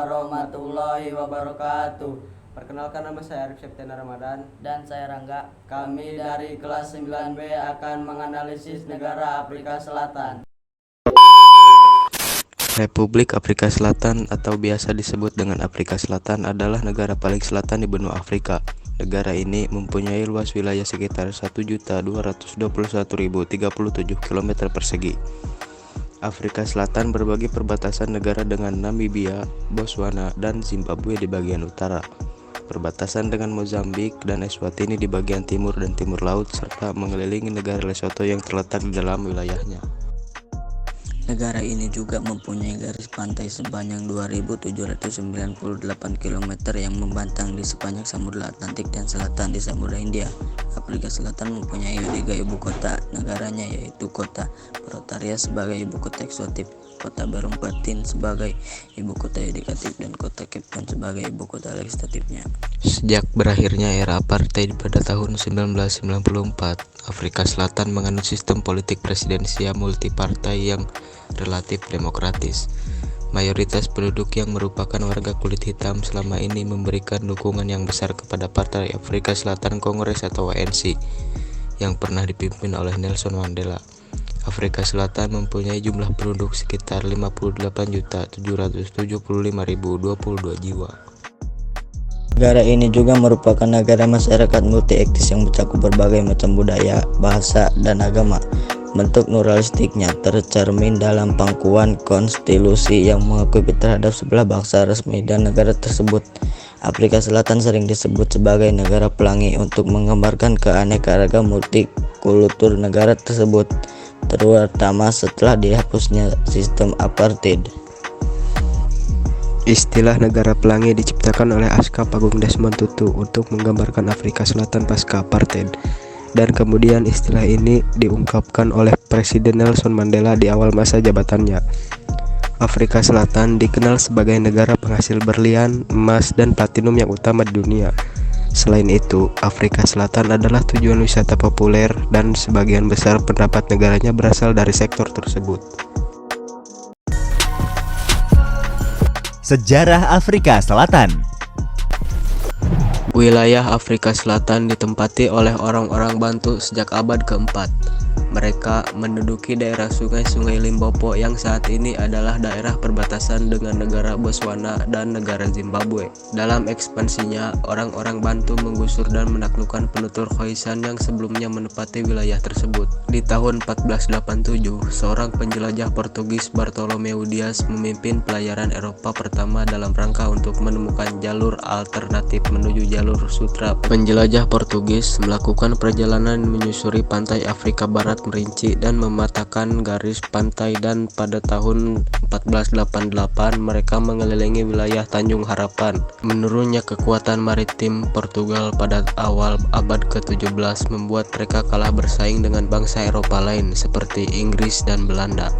warahmatullahi wabarakatuh. Perkenalkan, nama saya Arif Septiana Ramadan. Dan saya Rangga. Kami dari kelas 9B akan menganalisis negara Afrika Selatan. Republik Afrika Selatan atau biasa disebut dengan Afrika Selatan adalah negara paling selatan di benua Afrika. Negara ini mempunyai luas wilayah sekitar 1.221.037 km persegi. Afrika Selatan berbagi perbatasan negara dengan Namibia, Botswana, dan Zimbabwe di bagian utara, perbatasan dengan Mozambik dan Eswatini di bagian timur dan timur laut, serta mengelilingi negara Lesotho yang terletak di dalam wilayahnya. Negara ini juga mempunyai garis pantai sepanjang 2.798 km yang membentang di sepanjang Samudra Atlantik dan selatan di Samudra Hindia. Afrika Selatan mempunyai 3 ibu kota negaranya, yaitu kota Pretoria sebagai ibu kota eksekutif, kota Bloemfontein sebagai ibu kota yudikatif, dan kota Cape Town sebagai ibu kota legislatifnya. Sejak berakhirnya era apartheid pada tahun 1994, Afrika Selatan menganut sistem politik presidensial multipartai yang relatif demokratis. Mayoritas penduduk yang merupakan warga kulit hitam selama ini memberikan dukungan yang besar kepada Partai Afrika Selatan Kongres atau ANC yang pernah dipimpin oleh Nelson Mandela. Afrika Selatan mempunyai jumlah penduduk sekitar 58.775.022 jiwa. Negara ini juga merupakan negara masyarakat multi etnis yang mencakup berbagai macam budaya, bahasa, dan agama. Bentuk pluralistiknya tercermin dalam pangkuan konstitusi yang mengakui terhadap sebelah bangsa resmi dan negara tersebut. Afrika Selatan sering disebut sebagai negara pelangi untuk menggambarkan keanekaragaman multikultur negara tersebut, terutama setelah dihapusnya sistem apartheid. Istilah negara pelangi diciptakan oleh Askap Agung Desmond Tutu untuk menggambarkan Afrika Selatan pasca apartheid, dan kemudian istilah ini diungkapkan oleh Presiden Nelson Mandela di awal masa jabatannya. Afrika Selatan dikenal sebagai negara penghasil berlian, emas, dan platinum yang utama di dunia. Selain itu, Afrika Selatan adalah tujuan wisata populer dan sebagian besar pendapat negaranya berasal dari sektor tersebut. Sejarah Afrika Selatan. Wilayah Afrika Selatan ditempati oleh orang-orang Bantu sejak abad keempat. Mereka menduduki daerah sungai-sungai Limpopo yang saat ini adalah daerah perbatasan dengan negara Botswana dan negara Zimbabwe. Dalam ekspansinya, orang-orang Bantu menggusur dan menaklukkan penutur Khoisan yang sebelumnya menempati wilayah tersebut. Di tahun 1487, seorang penjelajah Portugis Bartolomeu Dias memimpin pelayaran Eropa pertama dalam rangka untuk menemukan jalur alternatif menuju jalur sutra. Penjelajah Portugis melakukan perjalanan menyusuri pantai Afrika Barat merinci dan mematakan garis pantai, dan pada tahun 1488 mereka mengelilingi wilayah Tanjung Harapan. Menurunnya kekuatan maritim Portugal pada awal abad ke-17 membuat mereka kalah bersaing dengan bangsa Eropa lain seperti Inggris dan Belanda.